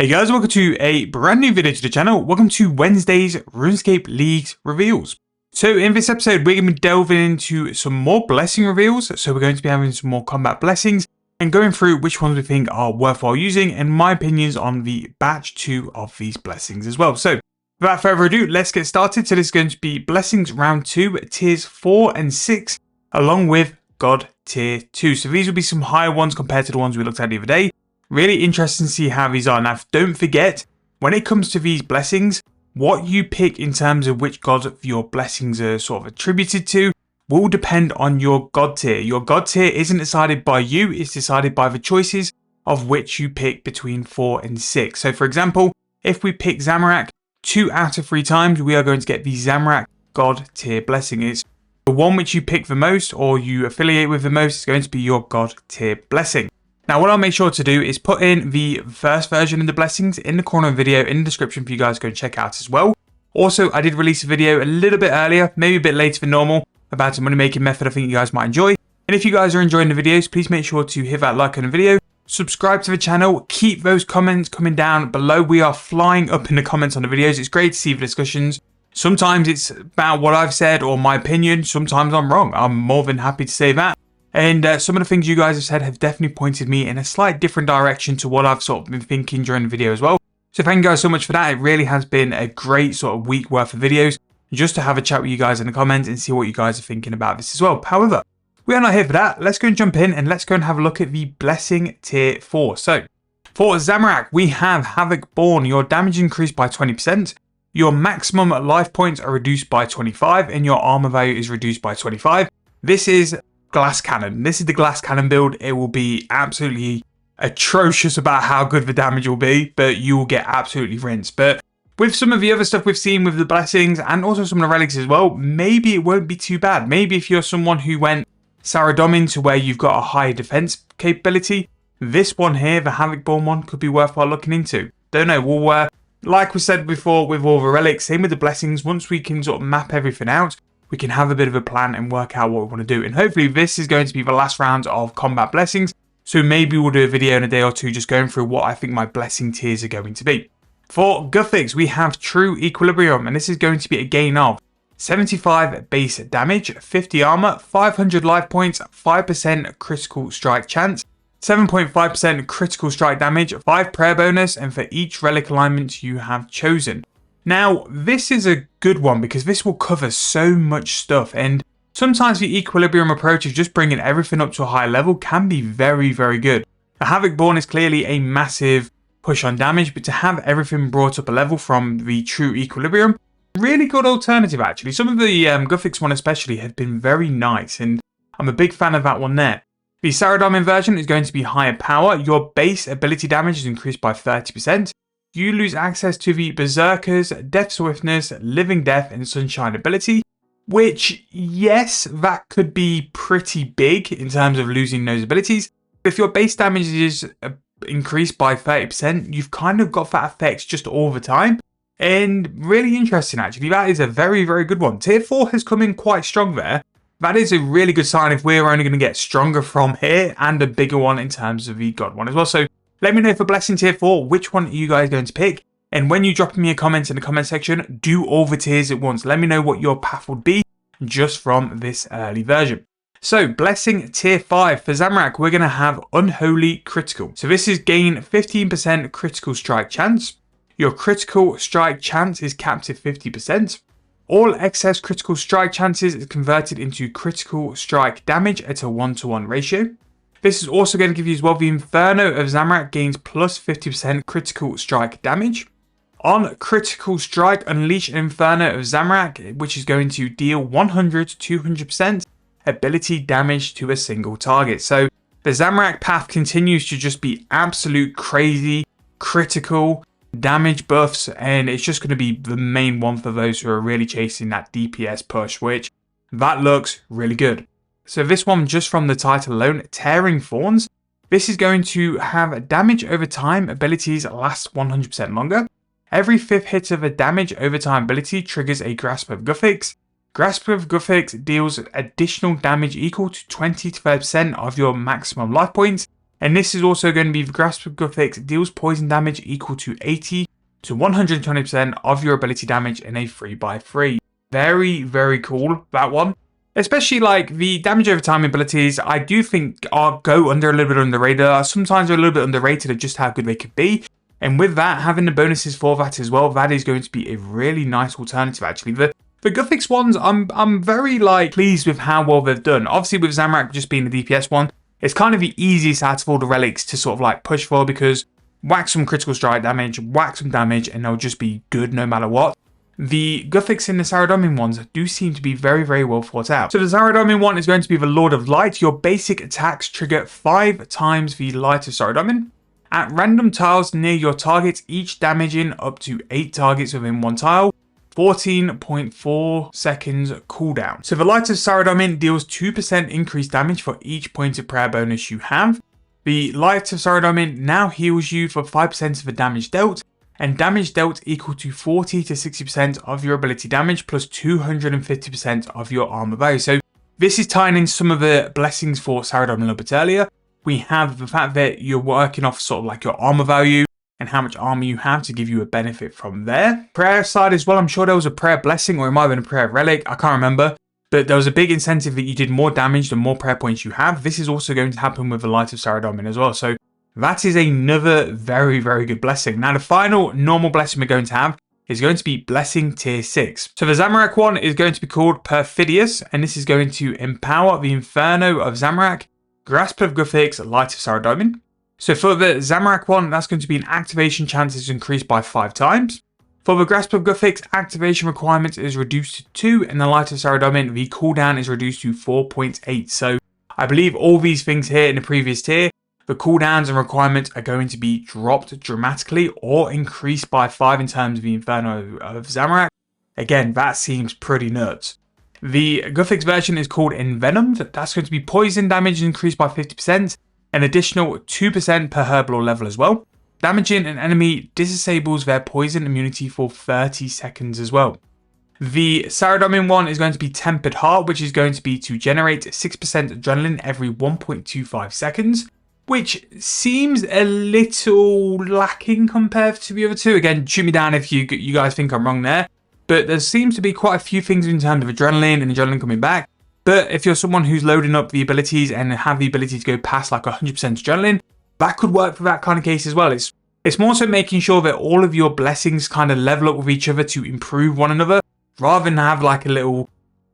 Hey guys, welcome to a brand new video to the channel. Welcome to Wednesday's RuneScape Leagues reveals. So in this episode, we're going to be delving into some more blessing reveals. So we're going to be having some more combat blessings and going through which ones we think are worthwhile using and my opinions on the batch 2 of these blessings as well. So without further ado, let's get started. So this is going to be blessings round 2, tiers 4 and 6, along with God tier 2. So these will be some higher ones compared to the ones we looked at the other day. Really interesting to see how these are. Now, don't forget, when it comes to these blessings, what you pick in terms of which god your blessings are sort of attributed to will depend on your god tier. Your god tier isn't decided by you, it's decided by the choices of which you pick between 4 and 6. So for example, if we pick Zamorak 2 out of 3 times, we are going to get the Zamorak god tier blessing. It's the one which you pick the most or you affiliate with the most is going to be your god tier blessing. Now what I'll make sure to do is put in the first version of the blessings in the corner of the video in the description for you guys to go and check out as well. Also, I did release a video a little bit earlier, maybe a bit later than normal, about a money making method I think you guys might enjoy. And if you guys are enjoying the videos, please make sure to hit that like on the video, subscribe to the channel, keep those comments coming down below. We are flying up in the comments on the videos. It's great to see the discussions. Sometimes it's about what I've said or my opinion, sometimes I'm wrong. I'm more than happy to say that. And some of the things you guys have said have definitely pointed me in a slight different direction to what I've sort of been thinking during the video as well. So thank you guys so much for that. It really has been a great sort of week worth of videos just to have a chat with you guys in the comments and see what you guys are thinking about this as well. However, we are not here for that. Let's go and jump in and let's go and have a look at the blessing tier 4. So for Zamorak, we have Havoc Born. Your damage increased by 20%. Your maximum life points are reduced by 25 and your armor value is reduced by 25. This is glass cannon. This is the glass cannon build. It will be absolutely atrocious about how good the damage will be, but you will get absolutely rinsed. But with some of the other stuff we've seen with the blessings and also some of the relics as well, maybe it won't be too bad. Maybe if you're someone who went Saradomin to where you've got a higher defense capability, this one here, the Havoc-born one, could be worthwhile looking into. Don't know. We'll, like we said before with all the relics, same with the blessings, once we can sort of map everything out, we can have a bit of a plan and work out what we want to do. And hopefully this is going to be the last round of combat blessings. So maybe we'll do a video in a day or two just going through what I think my blessing tiers are going to be. For Guthix, we have True Equilibrium, and this is going to be a gain of 75 base damage, 50 armor, 500 life points, 5% critical strike chance, 7.5% critical strike damage, 5 prayer bonus, and for each relic alignment you have chosen. Now, this is a good one because this will cover so much stuff, and sometimes the equilibrium approach of just bringing everything up to a high level can be very, very good. The Havoc-born is clearly a massive push on damage, but to have everything brought up a level from the True Equilibrium, really good alternative actually. Some of the Guthix one especially have been very nice, and I'm a big fan of that one there. The Saradomin version is going to be higher power. Your base ability damage is increased by 30%. You lose access to the Berserker's Death Swiftness, Living Death, and Sunshine ability, which, yes, that could be pretty big in terms of losing those abilities. If your base damage is increased by 30%, you've kind of got that effect just all the time. And really interesting, actually. That is a very, very good one. Tier 4 has come in quite strong there. That is a really good sign if we're only going to get stronger from here and a bigger one in terms of the God one as well. So let me know for blessing tier 4, which one are you guys going to pick? And when you drop me a comment in the comment section, do all the tiers at once. Let me know what your path would be just from this early version. So blessing tier 5 for Zamorak, we're going to have Unholy Critical. So this is gain 15% critical strike chance. Your critical strike chance is capped at 50%. All excess critical strike chances is converted into critical strike damage at a 1-to-1 ratio. This is also going to give you as well the Inferno of Zamorak gains plus 50% critical strike damage. On critical strike, unleash an Inferno of Zamorak, which is going to deal 100 to 200% ability damage to a single target. So the Zamorak path continues to just be absolute crazy critical damage buffs, and it's just going to be the main one for those who are really chasing that DPS push, which that looks really good. So this one, just from the title alone, Tearing Thorns, this is going to have damage over time abilities last 100% longer. Every 5th hit of a damage over time ability triggers a Grasp of Guthix. Grasp of Guthix deals additional damage equal to 20 to 30% of your maximum life points And this is also going to be the Grasp of Guthix deals poison damage equal to 80 to 120% of your ability damage in a 3x3. Very, very cool, that one. Especially like the damage over time abilities, I do think go under a little bit under the radar. Sometimes they're a little bit underrated at just how good they could be. And with that, having the bonuses for that as well, that is going to be a really nice alternative actually. The Guthix ones, I'm very pleased with how well they've done. Obviously with Zamorak just being the DPS one, it's kind of the easiest out of all the relics to sort of push for, because whack some critical strike damage, whack some damage, and they'll just be good no matter what. The Guthix and the Saradomin ones do seem to be very, very well thought out. So the Saradomin one is going to be the Lord of Light. Your basic attacks trigger 5 times the Light of Saradomin. At random tiles near your target, each damaging up to 8 targets within one tile. 14.4 seconds cooldown. So the Light of Saradomin deals 2% increased damage for each point of prayer bonus you have. The Light of Saradomin now heals you for 5% of the damage dealt, and damage dealt equal to 40 to 60% of your ability damage plus 250% of your armor value. So this is tying in some of the blessings for Saradomin a little bit earlier. We have the fact that you're working off sort of your armor value and how much armor you have to give you a benefit from there. Prayer side as well, I'm sure there was a prayer blessing, or it might have been a prayer relic, I can't remember. But there was a big incentive that you did more damage the more prayer points you have. This is also going to happen with the Light of Saradomin as well. So that is another very, very good blessing. Now the final normal blessing we're going to have is going to be Blessing Tier 6. So the Zamorak one is going to be called Perfidious, and this is going to empower the Inferno of Zamorak, Grasp of Guthix, Light of Saradomin. So for the Zamorak one, that's going to be an activation chance is increased by 5 times. For the Grasp of Guthix, activation requirement is reduced to 2, and the Light of Saradomin, the cooldown is reduced to 4.8. So I believe all these things here in the previous tier, the cooldowns and requirements are going to be dropped dramatically or increased by 5 in terms of the Inferno of Zamorak. Again, that seems pretty nuts. The Guthix version is called Envenomed. That's going to be poison damage increased by 50%, an additional 2% per herb lore level as well. Damaging an enemy disables their poison immunity for 30 seconds as well. The Saradomin one is going to be Tempered Heart, which is going to be to generate 6% adrenaline every 1.25 seconds, which seems a little lacking compared to the other two. Again, shoot me down if you guys think I'm wrong there. But there seems to be quite a few things in terms of adrenaline and adrenaline coming back. But if you're someone who's loading up the abilities and have the ability to go past 100% adrenaline, that could work for that kind of case as well. It's more so making sure that all of your blessings kind of level up with each other to improve one another, rather than have a little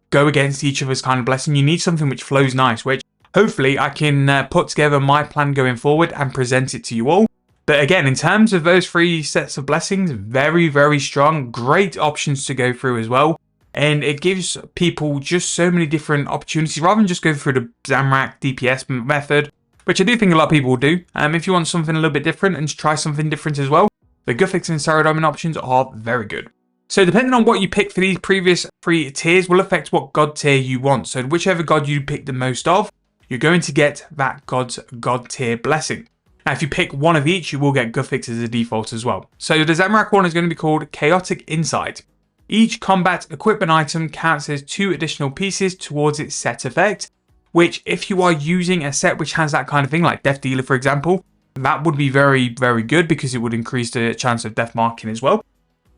go against each other's kind of blessing. You need something which flows nice, which hopefully I can put together my plan going forward and present it to you all. But again, in terms of those 3 sets of blessings, very, very strong, great options to go through as well. And it gives people just so many different opportunities, rather than just go through the Zamorak DPS method, which I do think a lot of people will do. If you want something a little bit different and try something different as well, the Guthix and Saradomin options are very good. So depending on what you pick for these previous 3 tiers will affect what god tier you want. So whichever god you pick the most of, you're going to get that god's god tier blessing. Now if you pick one of each, you will get Guthix as a default as well. So the Zamorak one is going to be called Chaotic Insight. Each combat equipment item counts as 2 additional pieces towards its set effect, which if you are using a set which has that kind of thing, like Death Dealer for example, that would be very, very good because it would increase the chance of death marking as well.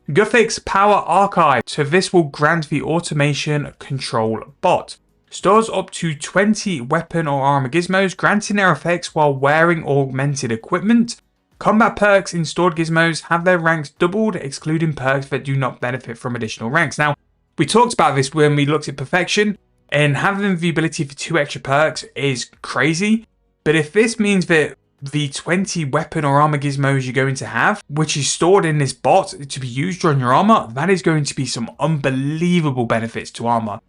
Guthix Power Archive. So this will grant the Automation Control Bot. Stores up to 20 weapon or armor gizmos, granting their effects while wearing augmented equipment. Combat perks in stored gizmos have their ranks doubled, excluding perks that do not benefit from additional ranks. Now, we talked about this when we looked at Perfection, and having the ability for 2 extra perks is crazy. But if this means that the 20 weapon or armor gizmos you're going to have, which is stored in this bot to be used during your armor, that is going to be some unbelievable benefits to armor.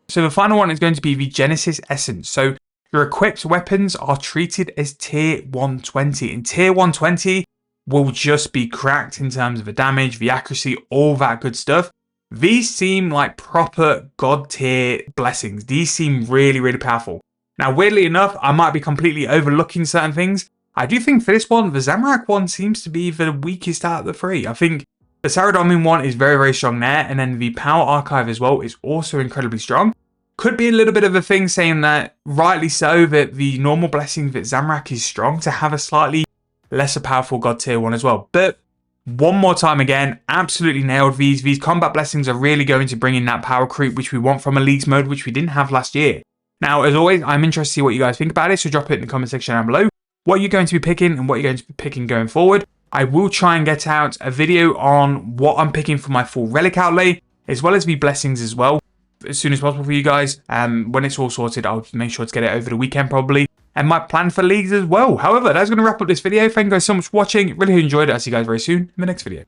So the final one is going to be the Genesis Essence. So your equipped weapons are treated as tier 120, and tier 120 will just be cracked in terms of the damage, the accuracy, all that good stuff. These seem like proper god tier blessings. These seem really, really powerful. Now, weirdly enough, I might be completely overlooking certain things. I do think for this one, the Zamorak one seems to be the weakest out of the 3. I think the Saradomin one is very, very strong there, and then the Power Archive as well is also incredibly strong. could be a little bit of a thing saying that, rightly so, that the normal blessing that Zamorak is strong to have a slightly lesser powerful god tier 1 as well. But one more time again, absolutely nailed these. These combat blessings are really going to bring in that power creep which we want from a leagues mode, which we didn't have last year. Now, as always, I'm interested to see what you guys think about it, so drop it in the comment section down below. What you're going to be picking and what you're going to be picking going forward. I will try and get out a video on what I'm picking for my full relic outlay, as well as the blessings as well, as soon as possible for you guys. When it's all sorted, I'll make sure to get it over the weekend probably, and my plan for leagues as well. However, that's going to wrap up this video. Thank you guys so much for watching. Really enjoyed it. I'll see you guys very soon in the next video.